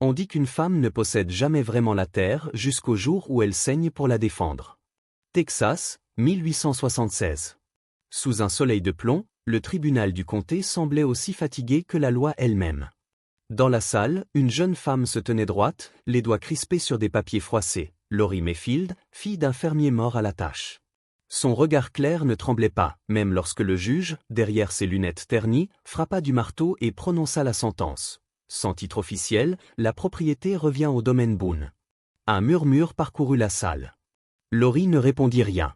On dit qu'une femme ne possède jamais vraiment la terre jusqu'au jour où elle saigne pour la défendre. Texas, 1876. Sous un soleil de plomb, le tribunal du comté semblait aussi fatigué que la loi elle-même. Dans la salle, une jeune femme se tenait droite, les doigts crispés sur des papiers froissés. Lori Mayfield, fille d'un fermier mort à la tâche. Son regard clair ne tremblait pas, même lorsque le juge, derrière ses lunettes ternies, frappa du marteau et prononça la sentence. Sans titre officiel, la propriété revient au domaine Boone. Un murmure parcourut la salle. Lori ne répondit rien.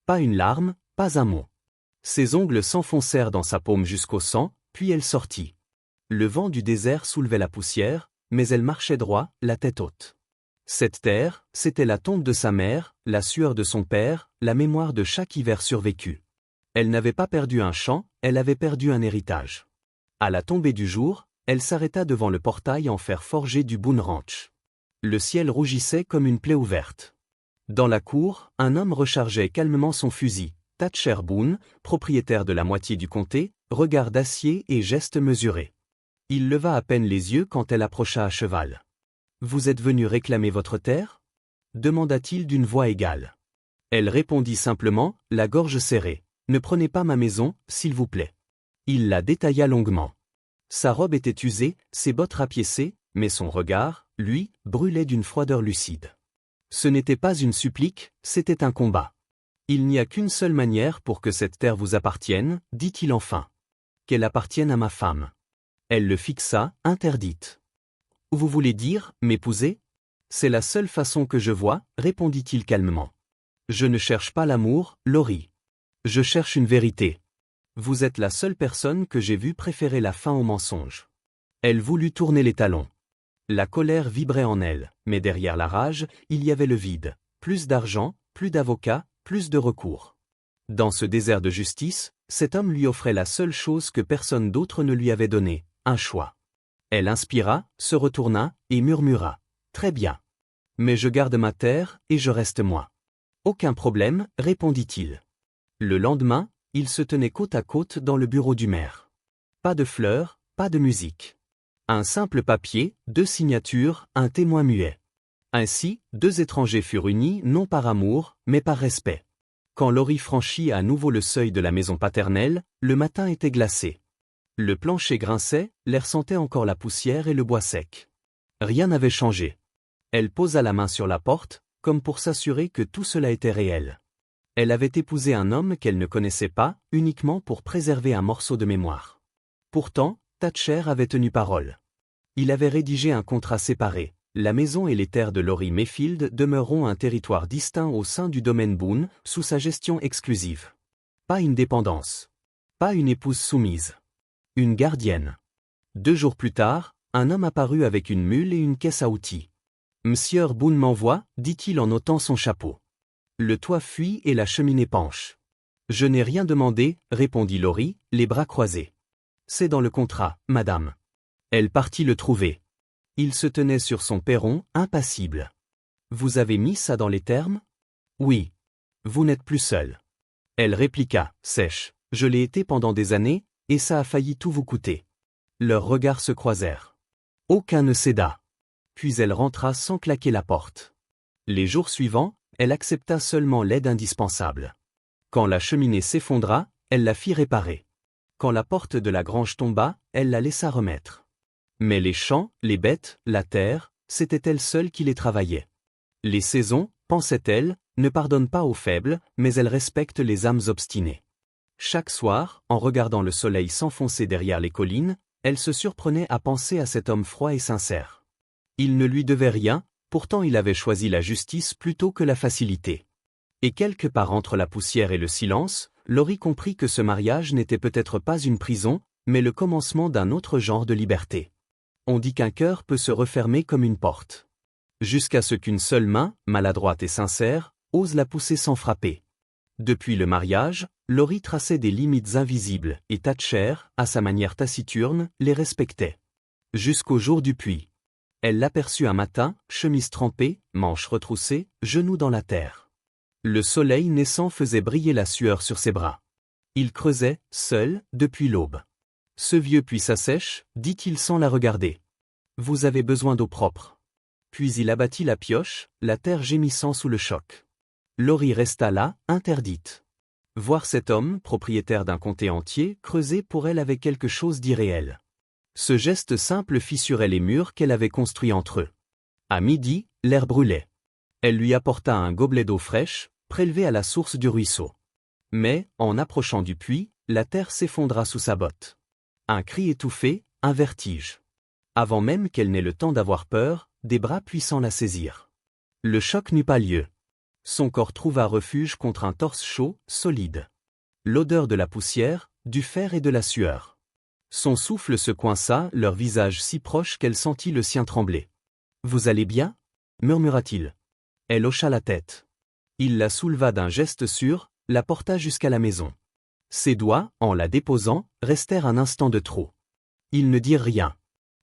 Pas une larme, pas un mot. Ses ongles s'enfoncèrent dans sa paume jusqu'au sang, puis elle sortit. Le vent du désert soulevait la poussière, mais elle marchait droit, la tête haute. Cette terre, c'était la tombe de sa mère, la sueur de son père, la mémoire de chaque hiver survécu. Elle n'avait pas perdu un champ, elle avait perdu un héritage. À la tombée du jour, elle s'arrêta devant le portail en fer forgé du Boone Ranch. Le ciel rougissait comme une plaie ouverte. Dans la cour, un homme rechargeait calmement son fusil. Thatcher Boone, propriétaire de la moitié du comté, regard d'acier et gestes mesurés. Il leva à peine les yeux quand elle approcha à cheval. « Vous êtes venu réclamer votre terre » demanda-t-il d'une voix égale. Elle répondit simplement, la gorge serrée. « Ne prenez pas ma maison, s'il vous plaît. » Il la détailla longuement. Sa robe était usée, ses bottes rapiécées, mais son regard, lui, brûlait d'une froideur lucide. Ce n'était pas une supplique, c'était un combat. « Il n'y a qu'une seule manière pour que cette terre vous appartienne, dit-il enfin. Qu'elle appartienne à ma femme. » Elle le fixa, interdite. « Vous voulez dire, m'épouser ? C'est la seule façon que je vois, répondit-il calmement. Je ne cherche pas l'amour, Lori. Je cherche une vérité. Vous êtes la seule personne que j'ai vue préférer la fin au mensonge. » Elle voulut tourner les talons. La colère vibrait en elle, mais derrière la rage, il y avait le vide. Plus d'argent, plus d'avocats, plus de recours. Dans ce désert de justice, cet homme lui offrait la seule chose que personne d'autre ne lui avait donnée, un choix. Elle inspira, se retourna, et murmura. « Très bien. Mais je garde ma terre, et je reste moi. » « Aucun problème, répondit-il. Le lendemain, ils se tenaient côte à côte dans le bureau du maire. Pas de fleurs, pas de musique. Un simple papier, 2 signatures, un témoin muet. Ainsi, 2 étrangers furent unis non par amour, mais par respect. Quand Lori franchit à nouveau le seuil de la maison paternelle, le matin était glacé. Le plancher grinçait, l'air sentait encore la poussière et le bois sec. Rien n'avait changé. Elle posa la main sur la porte, comme pour s'assurer que tout cela était réel. Elle avait épousé un homme qu'elle ne connaissait pas, uniquement pour préserver un morceau de mémoire. Pourtant, Thatcher avait tenu parole. Il avait rédigé un contrat séparé. La maison et les terres de Lori Mayfield demeureront un territoire distinct au sein du domaine Boone, sous sa gestion exclusive. Pas une dépendance. Pas une épouse soumise. Une gardienne. 2 jours plus tard, un homme apparut avec une mule et une caisse à outils. « Monsieur Boone m'envoie, dit-il en ôtant son chapeau. Le toit fuit et la cheminée penche. Je n'ai rien demandé, répondit Lori, les bras croisés. C'est dans le contrat, madame. Elle partit le trouver. Il se tenait sur son perron, impassible. Vous avez mis ça dans les termes ? Oui. Vous n'êtes plus seul. Elle répliqua, sèche. Je l'ai été pendant des années, et ça a failli tout vous coûter. Leurs regards se croisèrent. Aucun ne céda. Puis elle rentra sans claquer la porte. Les jours suivants, elle accepta seulement l'aide indispensable. Quand la cheminée s'effondra, elle la fit réparer. Quand la porte de la grange tomba, elle la laissa remettre. Mais les champs, les bêtes, la terre, c'était elle seule qui les travaillait. Les saisons, pensait-elle, ne pardonnent pas aux faibles, mais elles respectent les âmes obstinées. Chaque soir, en regardant le soleil s'enfoncer derrière les collines, elle se surprenait à penser à cet homme froid et sincère. Il ne lui devait rien, pourtant il avait choisi la justice plutôt que la facilité. Et quelque part entre la poussière et le silence, Lori comprit que ce mariage n'était peut-être pas une prison, mais le commencement d'un autre genre de liberté. On dit qu'un cœur peut se refermer comme une porte. Jusqu'à ce qu'une seule main, maladroite et sincère, ose la pousser sans frapper. Depuis le mariage, Lori traçait des limites invisibles, et Thatcher, à sa manière taciturne, les respectait. Jusqu'au jour du puits. Elle l'aperçut un matin, chemise trempée, manches retroussées, genoux dans la terre. Le soleil naissant faisait briller la sueur sur ses bras. Il creusait, seul, depuis l'aube. « Ce vieux puits s'assèche » dit-il sans la regarder. Vous avez besoin d'eau propre. Puis il abattit la pioche, la terre gémissant sous le choc. Laurie resta là, interdite. Voir cet homme, propriétaire d'un comté entier, creuser pour elle avait quelque chose d'irréel. Ce geste simple fissurait les murs qu'elle avait construits entre eux. À midi, l'air brûlait. Elle lui apporta un gobelet d'eau fraîche, prélevé à la source du ruisseau. Mais, en approchant du puits, la terre s'effondra sous sa botte. Un cri étouffé, un vertige. Avant même qu'elle n'ait le temps d'avoir peur, des bras puissants la saisirent. Le choc n'eut pas lieu. Son corps trouva refuge contre un torse chaud, solide. L'odeur de la poussière, du fer et de la sueur. Son souffle se coinça, leur visage si proche qu'elle sentit le sien trembler. « Vous allez bien » murmura-t-il. Elle hocha la tête. Il la souleva d'un geste sûr, la porta jusqu'à la maison. Ses doigts, en la déposant, restèrent un instant de trop. Ils ne dirent rien.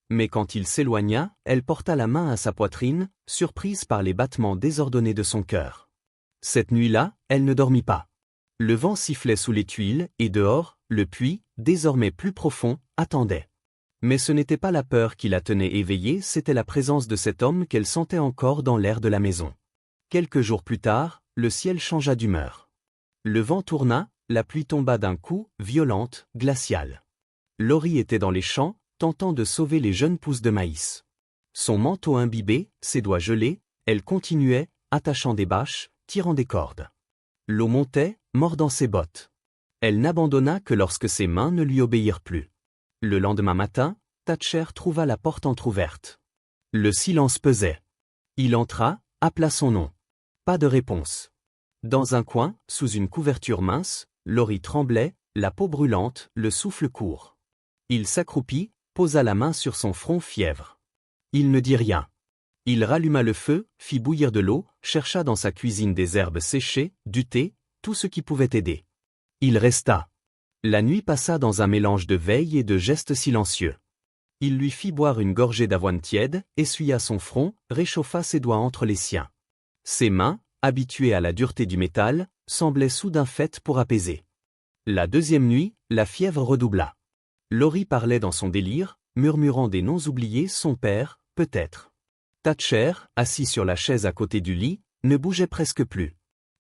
Mais quand il s'éloigna, elle porta la main à sa poitrine, surprise par les battements désordonnés de son cœur. Cette nuit-là, elle ne dormit pas. Le vent sifflait sous les tuiles, et dehors, le puits, désormais plus profond, attendait. Mais ce n'était pas la peur qui la tenait éveillée, c'était la présence de cet homme qu'elle sentait encore dans l'air de la maison. Quelques jours plus tard, le ciel changea d'humeur. Le vent tourna, la pluie tomba d'un coup, violente, glaciale. Laurie était dans les champs, tentant de sauver les jeunes pousses de maïs. Son manteau imbibé, ses doigts gelés, elle continuait, attachant des bâches, tirant des cordes. L'eau montait, mordant ses bottes. Elle n'abandonna que lorsque ses mains ne lui obéirent plus. Le lendemain matin, Thatcher trouva la porte entr'ouverte. Le silence pesait. Il entra, appela son nom. Pas de réponse. Dans un coin, sous une couverture mince, Laurie tremblait, la peau brûlante, le souffle court. Il s'accroupit, posa la main sur son front fièvre. Il ne dit rien. Il ralluma le feu, fit bouillir de l'eau, chercha dans sa cuisine des herbes séchées, du thé, tout ce qui pouvait aider. Il resta. La nuit passa dans un mélange de veille et de gestes silencieux. Il lui fit boire une gorgée d'avoine tiède, essuya son front, réchauffa ses doigts entre les siens. Ses mains, habituées à la dureté du métal, semblaient soudain faites pour apaiser. La deuxième nuit, la fièvre redoubla. Laurie parlait dans son délire, murmurant des noms oubliés, son père, peut-être. Thatcher, assis sur la chaise à côté du lit, ne bougeait presque plus.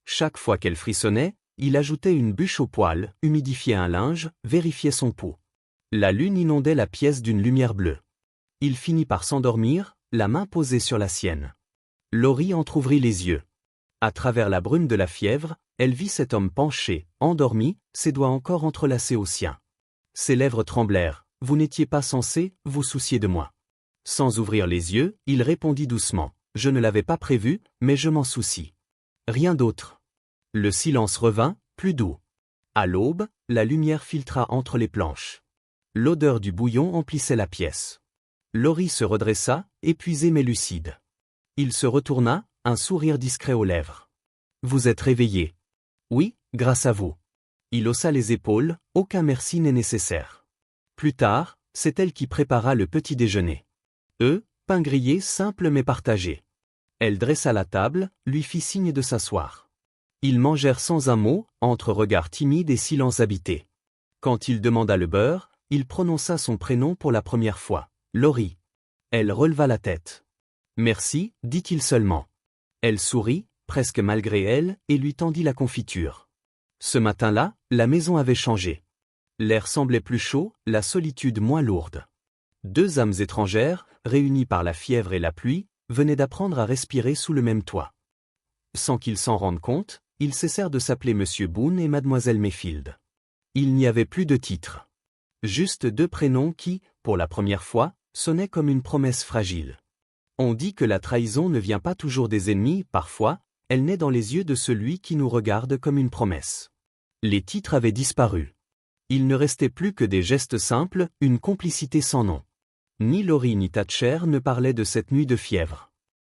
Chaque fois qu'elle frissonnait, il ajoutait une bûche au poêle, humidifiait un linge, vérifiait son pouls. La lune inondait la pièce d'une lumière bleue. Il finit par s'endormir, la main posée sur la sienne. Laurie entr'ouvrit les yeux. À travers la brume de la fièvre, elle vit cet homme penché, endormi, ses doigts encore entrelacés aux siens. Ses lèvres tremblèrent. « Vous n'étiez pas censé vous soucier de moi. » Sans ouvrir les yeux, il répondit doucement. « Je ne l'avais pas prévu, mais je m'en soucie. » Rien d'autre. Le silence revint, plus doux. À l'aube, la lumière filtra entre les planches. L'odeur du bouillon emplissait la pièce. Laurie se redressa, épuisée mais lucide. Il se retourna, un sourire discret aux lèvres. « Vous êtes réveillé. »« Oui, grâce à vous. » Il haussa les épaules, « Aucun merci n'est nécessaire. » Plus tard, c'est elle qui prépara le petit déjeuner. Pain grillé simple mais partagé. Elle dressa la table, lui fit signe de s'asseoir. Ils mangèrent sans un mot, entre regards timides et silence habité. Quand il demanda le beurre, il prononça son prénom pour la première fois, Laurie. Elle releva la tête. « Merci, dit-il seulement. » Elle sourit, presque malgré elle, et lui tendit la confiture. Ce matin-là, la maison avait changé. L'air semblait plus chaud, la solitude moins lourde. Deux âmes étrangères, réunies par la fièvre et la pluie, venaient d'apprendre à respirer sous le même toit. Sans qu'ils s'en rendent compte, ils cessèrent de s'appeler Monsieur Boone et Mademoiselle Mayfield. Il n'y avait plus de titre. Juste deux prénoms qui, pour la première fois, sonnaient comme une promesse fragile. On dit que la trahison ne vient pas toujours des ennemis, parfois, elle naît dans les yeux de celui qui nous regarde comme une promesse. Les titres avaient disparu. Il ne restait plus que des gestes simples, une complicité sans nom. Ni Laurie ni Thatcher ne parlaient de cette nuit de fièvre.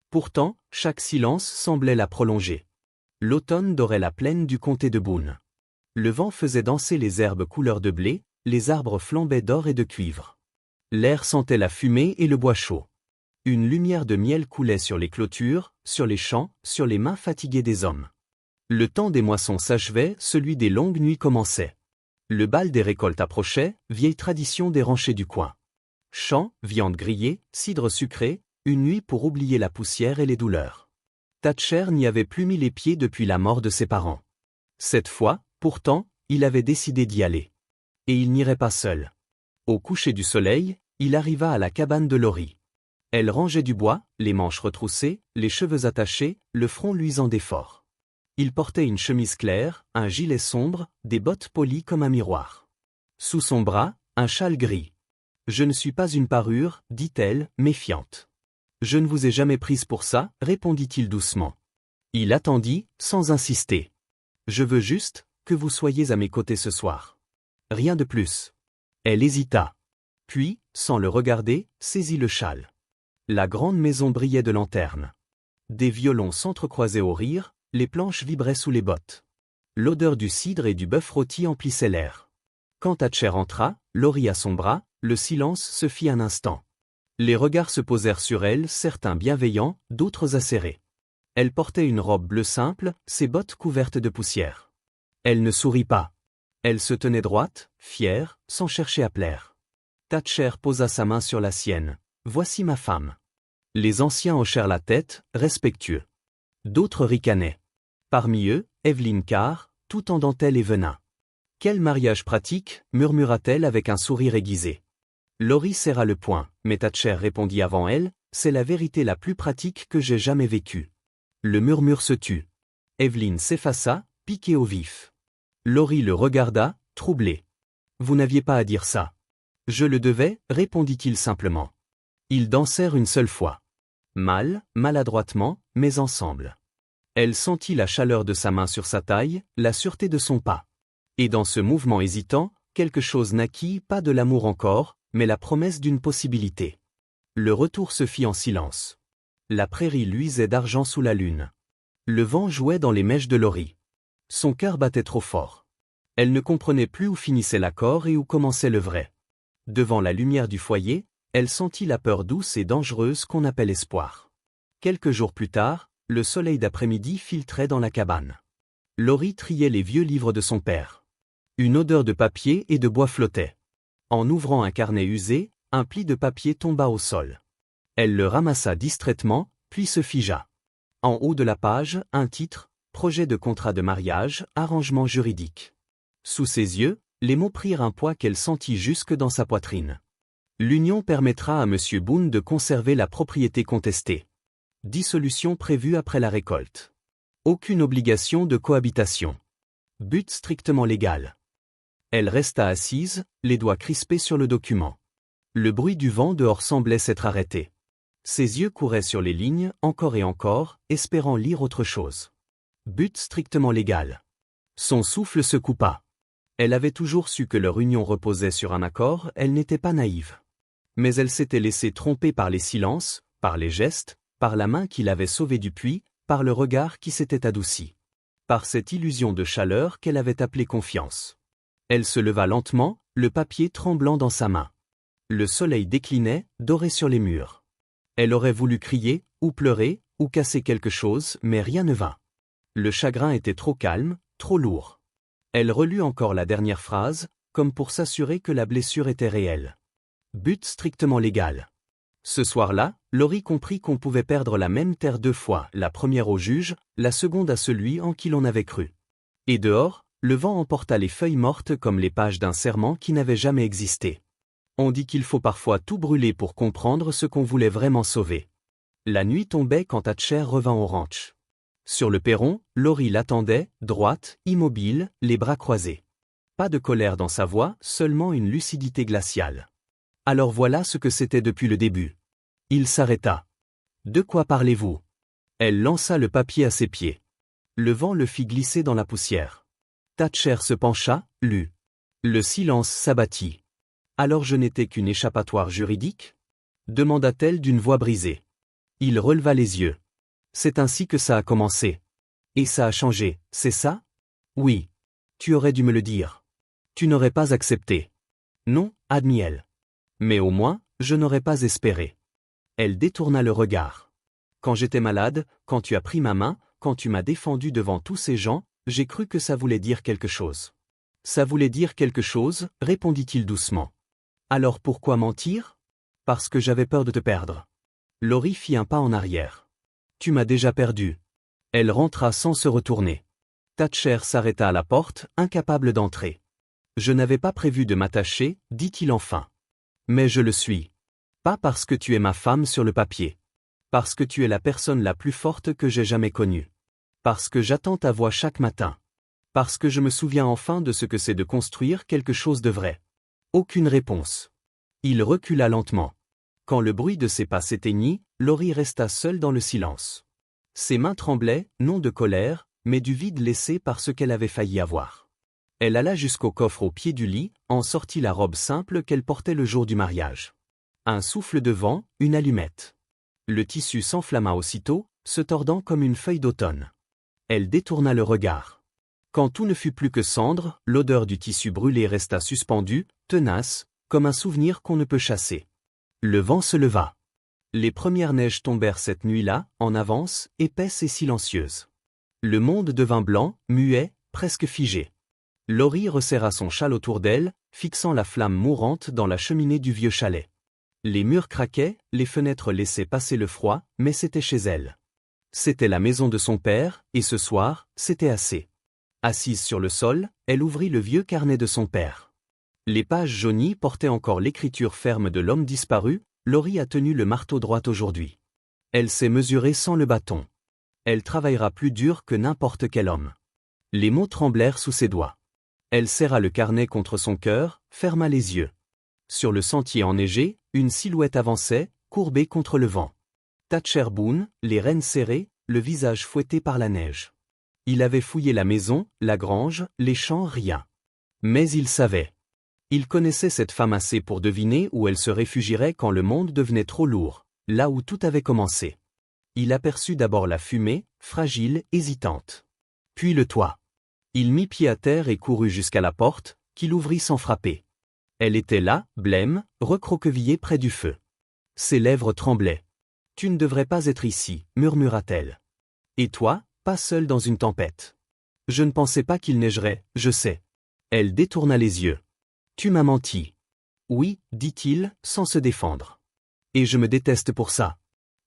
Pourtant, chaque silence semblait la prolonger. L'automne dorait la plaine du comté de Boone. Le vent faisait danser les herbes couleur de blé, les arbres flambaient d'or et de cuivre. L'air sentait la fumée et le bois chaud. Une lumière de miel coulait sur les clôtures, sur les champs, sur les mains fatiguées des hommes. Le temps des moissons s'achevait, celui des longues nuits commençait. Le bal des récoltes approchait, vieille tradition des ranchers du coin. Chant, viande grillée, cidre sucré, une nuit pour oublier la poussière et les douleurs. Thatcher n'y avait plus mis les pieds depuis la mort de ses parents. Cette fois, pourtant, il avait décidé d'y aller. Et il n'irait pas seul. Au coucher du soleil, il arriva à la cabane de Laurie. Elle rangeait du bois, les manches retroussées, les cheveux attachés, le front luisant d'effort. Il portait une chemise claire, un gilet sombre, des bottes polies comme un miroir. Sous son bras, un châle gris. « Je ne suis pas une parure, dit-elle, méfiante. Je ne vous ai jamais prise pour ça, répondit-il doucement. Il attendit, sans insister. Je veux juste que vous soyez à mes côtés ce soir. Rien de plus. Elle hésita. Puis, sans le regarder, saisit le châle. La grande maison brillait de lanternes. Des violons s'entrecroisaient au rire, les planches vibraient sous les bottes. L'odeur du cidre et du bœuf rôti emplissait l'air. Quand Thatcher entra, Laurie à son bras, le silence se fit un instant. Les regards se posèrent sur elle, certains bienveillants, d'autres acérés. Elle portait une robe bleue simple, ses bottes couvertes de poussière. Elle ne sourit pas. Elle se tenait droite, fière, sans chercher à plaire. Thatcher posa sa main sur la sienne. « Voici ma femme. » Les anciens hochèrent la tête, respectueux. D'autres ricanaient. Parmi eux, Evelyn Carr, tout en dentelle et venin. « Quel mariage pratique » murmura-t-elle avec un sourire aiguisé. Laurie serra le poing, mais Thatcher répondit avant elle, « C'est la vérité la plus pratique que j'ai jamais vécue. » Le murmure se tut. Evelyn s'effaça, piquée au vif. Laurie le regarda, troublé. « Vous n'aviez pas à dire ça. »« Je le devais, répondit-il simplement. Ils dansèrent une seule fois. Mal, maladroitement, mais ensemble. Elle sentit la chaleur de sa main sur sa taille, la sûreté de son pas. Et dans ce mouvement hésitant, quelque chose naquit, pas de l'amour encore, mais la promesse d'une possibilité. Le retour se fit en silence. La prairie luisait d'argent sous la lune. Le vent jouait dans les mèches de Laurie. Son cœur battait trop fort. Elle ne comprenait plus où finissait l'accord et où commençait le vrai. Devant la lumière du foyer, elle sentit la peur douce et dangereuse qu'on appelle espoir. Quelques jours plus tard, le soleil d'après-midi filtrait dans la cabane. Laurie triait les vieux livres de son père. Une odeur de papier et de bois flottait. En ouvrant un carnet usé, un pli de papier tomba au sol. Elle le ramassa distraitement, puis se figea. En haut de la page, un titre, « Projet de contrat de mariage, arrangement juridique ». Sous ses yeux, les mots prirent un poids qu'elle sentit jusque dans sa poitrine. L'union permettra à M. Boone de conserver la propriété contestée. Dissolution prévue après la récolte. Aucune obligation de cohabitation. But strictement légal. Elle resta assise, les doigts crispés sur le document. Le bruit du vent dehors semblait s'être arrêté. Ses yeux couraient sur les lignes, encore et encore, espérant lire autre chose. But strictement légal. Son souffle se coupa. Elle avait toujours su que leur union reposait sur un accord, elle n'était pas naïve. Mais elle s'était laissée tromper par les silences, par les gestes, par la main qui l'avait sauvée du puits, par le regard qui s'était adouci. Par cette illusion de chaleur qu'elle avait appelée confiance. Elle se leva lentement, le papier tremblant dans sa main. Le soleil déclinait, doré sur les murs. Elle aurait voulu crier, ou pleurer, ou casser quelque chose, mais rien ne vint. Le chagrin était trop calme, trop lourd. Elle relut encore la dernière phrase, comme pour s'assurer que la blessure était réelle. But strictement légal. Ce soir-là, Laurie comprit qu'on pouvait perdre la même terre deux fois, la première au juge, la seconde à celui en qui l'on avait cru. Et dehors, le vent emporta les feuilles mortes comme les pages d'un serment qui n'avait jamais existé. On dit qu'il faut parfois tout brûler pour comprendre ce qu'on voulait vraiment sauver. La nuit tombait quand Thatcher revint au ranch. Sur le perron, Laurie l'attendait, droite, immobile, les bras croisés. Pas de colère dans sa voix, seulement une lucidité glaciale. Alors voilà ce que c'était depuis le début. Il s'arrêta. « De quoi parlez-vous » Elle lança le papier à ses pieds. Le vent le fit glisser dans la poussière. Thatcher se pencha, lut. Le silence s'abattit. « Alors je n'étais qu'une échappatoire juridique » demanda-t-elle d'une voix brisée. Il releva les yeux. « C'est ainsi que ça a commencé. Et ça a changé, c'est ça ? Oui. Tu aurais dû me le dire. Tu n'aurais pas accepté. Non, admis-elle. Mais au moins, je n'aurais pas espéré. » Elle détourna le regard. « Quand j'étais malade, quand tu as pris ma main, quand tu m'as défendu devant tous ces gens, j'ai cru que ça voulait dire quelque chose. » Ça voulait dire quelque chose, répondit-il doucement. Alors pourquoi mentir ? Parce que j'avais peur de te perdre. Laurie fit un pas en arrière. Tu m'as déjà perdu. Elle rentra sans se retourner. Thatcher s'arrêta à la porte, incapable d'entrer. Je n'avais pas prévu de m'attacher, dit-il enfin. Mais je le suis. Pas parce que tu es ma femme sur le papier. Parce que tu es la personne la plus forte que j'ai jamais connue. Parce que j'attends ta voix chaque matin. Parce que je me souviens enfin de ce que c'est de construire quelque chose de vrai. Aucune réponse. Il recula lentement. Quand le bruit de ses pas s'éteignit, Laurie resta seule dans le silence. Ses mains tremblaient, non de colère, mais du vide laissé par ce qu'elle avait failli avoir. Elle alla jusqu'au coffre au pied du lit, en sortit la robe simple qu'elle portait le jour du mariage. Un souffle de vent, une allumette. Le tissu s'enflamma aussitôt, se tordant comme une feuille d'automne. Elle détourna le regard. Quand tout ne fut plus que cendre, l'odeur du tissu brûlé resta suspendue, tenace, comme un souvenir qu'on ne peut chasser. Le vent se leva. Les premières neiges tombèrent cette nuit-là, en avance, épaisses et silencieuses. Le monde devint blanc, muet, presque figé. Laurie resserra son châle autour d'elle, fixant la flamme mourante dans la cheminée du vieux chalet. Les murs craquaient, les fenêtres laissaient passer le froid, mais c'était chez elle. C'était la maison de son père, et ce soir, c'était assez. Assise sur le sol, elle ouvrit le vieux carnet de son père. Les pages jaunies portaient encore l'écriture ferme de l'homme disparu. Laurie a tenu le marteau droit aujourd'hui. Elle s'est mesurée sans le bâton. Elle travaillera plus dur que n'importe quel homme. Les mots tremblèrent sous ses doigts. Elle serra le carnet contre son cœur, ferma les yeux. Sur le sentier enneigé, une silhouette avançait, courbée contre le vent. Thatcher Boone, les rênes serrées, le visage fouetté par la neige. Il avait fouillé la maison, la grange, les champs, rien. Mais il savait. Il connaissait cette femme assez pour deviner où elle se réfugierait quand le monde devenait trop lourd, là où tout avait commencé. Il aperçut d'abord la fumée, fragile, hésitante. Puis le toit. Il mit pied à terre et courut jusqu'à la porte, qu'il ouvrit sans frapper. Elle était là, blême, recroquevillée près du feu. Ses lèvres tremblaient. « Tu ne devrais pas être ici, murmura-t-elle. Et toi, pas seul dans une tempête. Je ne pensais pas qu'il neigerait, je sais. » Elle détourna les yeux. « Tu m'as menti. » Oui, dit-il, sans se défendre. Et je me déteste pour ça.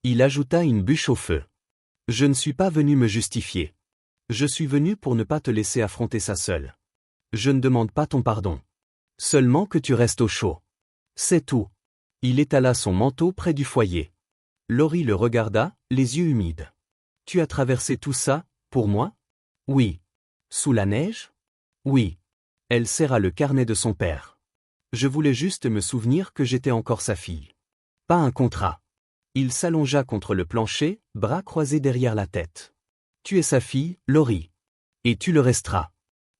Il ajouta une bûche au feu. Je ne suis pas venu me justifier. Je suis venu pour ne pas te laisser affronter ça seul. Je ne demande pas ton pardon. Seulement que tu restes au chaud. C'est tout. Il étala son manteau près du foyer. Laurie le regarda, les yeux humides. Tu as traversé tout ça, pour moi? Oui. Sous la neige? Oui. Elle serra le carnet de son père. Je voulais juste me souvenir que j'étais encore sa fille. Pas un contrat. Il s'allongea contre le plancher, bras croisés derrière la tête. Tu es sa fille, Laurie. Et tu le resteras.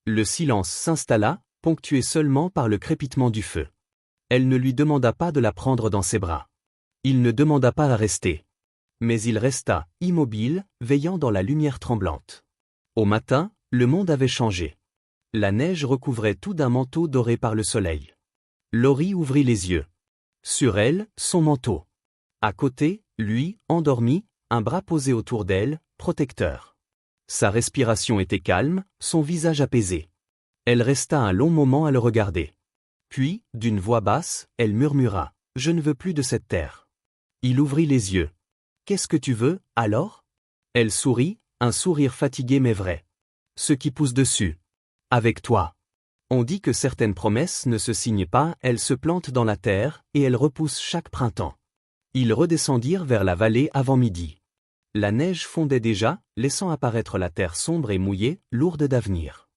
Le silence s'installa, ponctué seulement par le crépitement du feu. Elle ne lui demanda pas de la prendre dans ses bras. Il ne demanda pas à rester. Mais il resta, immobile, veillant dans la lumière tremblante. Au matin, le monde avait changé. La neige recouvrait tout d'un manteau doré par le soleil. Laurie ouvrit les yeux. Sur elle, son manteau. À côté, lui, endormi, un bras posé autour d'elle, protecteur. Sa respiration était calme, son visage apaisé. Elle resta un long moment à le regarder. Puis, d'une voix basse, elle murmura « Je ne veux plus de cette terre ». Il ouvrit les yeux. « Qu'est-ce que tu veux, alors ?» Elle sourit, un sourire fatigué mais vrai. « Ce qui pousse dessus. Avec toi. » On dit que certaines promesses ne se signent pas, elles se plantent dans la terre, et elles repoussent chaque printemps. Ils redescendirent vers la vallée avant midi. La neige fondait déjà, laissant apparaître la terre sombre et mouillée, lourde d'avenir.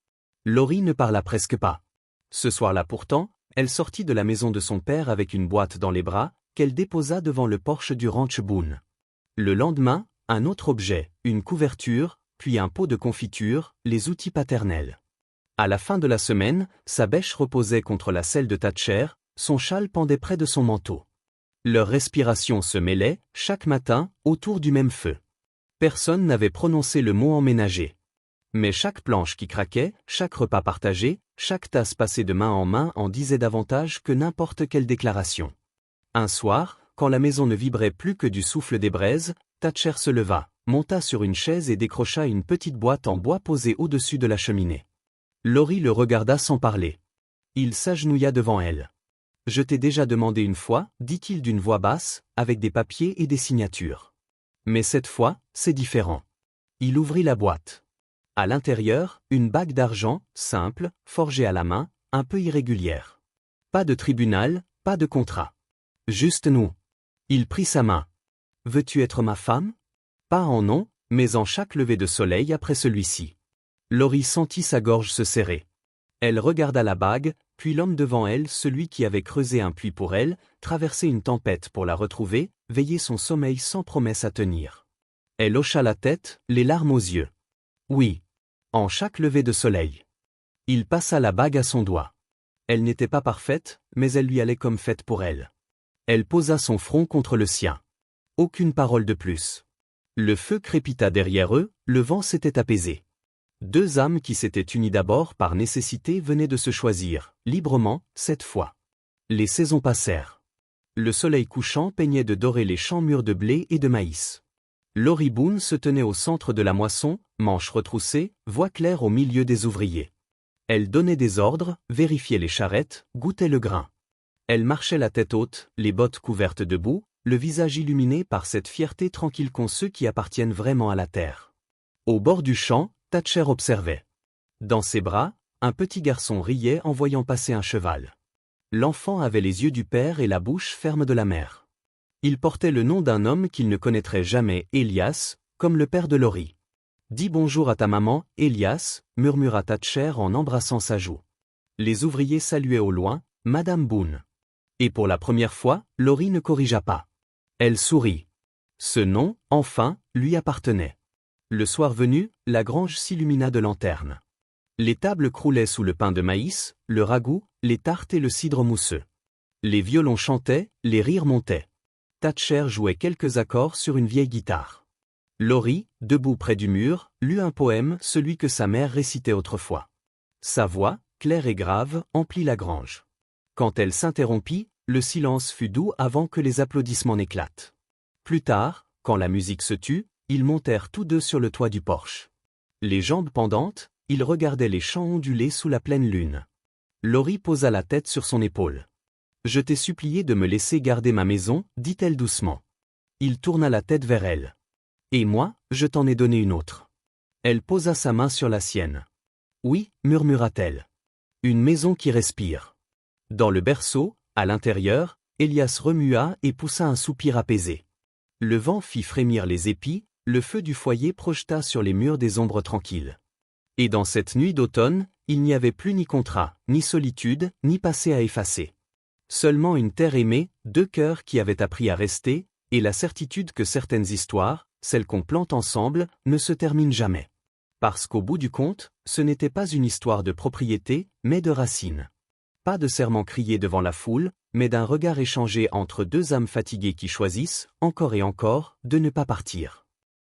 Laurie ne parla presque pas. Ce soir-là pourtant, elle sortit de la maison de son père avec une boîte dans les bras, qu'elle déposa devant le porche du ranch Boone. Le lendemain, un autre objet, une couverture, puis un pot de confiture, les outils paternels. À la fin de la semaine, sa bêche reposait contre la selle de Thatcher, son châle pendait près de son manteau. Leurs respirations se mêlaient, chaque matin, autour du même feu. Personne n'avait prononcé le mot emménager. Mais chaque planche qui craquait, chaque repas partagé, chaque tasse passée de main en main en disait davantage que n'importe quelle déclaration. Un soir, quand la maison ne vibrait plus que du souffle des braises, Thatcher se leva, monta sur une chaise et décrocha une petite boîte en bois posée au-dessus de la cheminée. Laurie le regarda sans parler. Il s'agenouilla devant elle. Je t'ai déjà demandé une fois, dit-il d'une voix basse, avec des papiers et des signatures. Mais cette fois, c'est différent. Il ouvrit la boîte. À l'intérieur, une bague d'argent, simple, forgée à la main, un peu irrégulière. Pas de tribunal, pas de contrat. Juste nous. Il prit sa main. Veux-tu être ma femme? Pas en non, mais en chaque lever de soleil après celui-ci. Laurie sentit sa gorge se serrer. Elle regarda la bague, puis l'homme devant elle, celui qui avait creusé un puits pour elle, traversé une tempête pour la retrouver, veillé son sommeil sans promesse à tenir. Elle hocha la tête, les larmes aux yeux. Oui. En chaque lever de soleil. Il passa la bague à son doigt. Elle n'était pas parfaite, mais elle lui allait comme faite pour elle. Elle posa son front contre le sien. Aucune parole de plus. Le feu crépita derrière eux, le vent s'était apaisé. Deux âmes qui s'étaient unies d'abord par nécessité venaient de se choisir, librement, cette fois. Les saisons passèrent. Le soleil couchant peignait de dorer les champs mûrs de blé et de maïs. Laurie Boone se tenait au centre de la moisson, manches retroussées, voix claire au milieu des ouvriers. Elle donnait des ordres, vérifiait les charrettes, goûtait le grain. Elle marchait la tête haute, les bottes couvertes de boue, le visage illuminé par cette fierté tranquille qu'ont ceux qui appartiennent vraiment à la terre. Au bord du champ, Thatcher observait. Dans ses bras, un petit garçon riait en voyant passer un cheval. L'enfant avait les yeux du père et la bouche ferme de la mère. Il portait le nom d'un homme qu'il ne connaîtrait jamais, Elias, comme le père de Laurie. « Dis bonjour à ta maman, Elias » murmura Thatcher en embrassant sa joue. Les ouvriers saluaient au loin, Madame Boone. Et pour la première fois, Laurie ne corrigea pas. Elle sourit. Ce nom, enfin, lui appartenait. Le soir venu, la grange s'illumina de lanternes. Les tables croulaient sous le pain de maïs, le ragoût, les tartes et le cidre mousseux. Les violons chantaient, les rires montaient. Thatcher jouait quelques accords sur une vieille guitare. Laurie, debout près du mur, lut un poème, celui que sa mère récitait autrefois. Sa voix, claire et grave, emplit la grange. Quand elle s'interrompit, le silence fut doux avant que les applaudissements n'éclatent. Plus tard, quand la musique se tut, ils montèrent tous deux sur le toit du porche. Les jambes pendantes, ils regardaient les champs ondulés sous la pleine lune. Laurie posa la tête sur son épaule. « Je t'ai supplié de me laisser garder ma maison, dit-elle doucement. Il tourna la tête vers elle. « Et moi, je t'en ai donné une autre. » Elle posa sa main sur la sienne. « Oui, murmura-t-elle. Une maison qui respire. » Dans le berceau, à l'intérieur, Elias remua et poussa un soupir apaisé. Le vent fit frémir les épis, le feu du foyer projeta sur les murs des ombres tranquilles. Et dans cette nuit d'automne, il n'y avait plus ni contrat, ni solitude, ni passé à effacer. Seulement une terre aimée, deux cœurs qui avaient appris à rester, et la certitude que certaines histoires, celles qu'on plante ensemble, ne se terminent jamais. Parce qu'au bout du compte, ce n'était pas une histoire de propriété, mais de racines. Pas de serment crié devant la foule, mais d'un regard échangé entre deux âmes fatiguées qui choisissent, encore et encore, de ne pas partir.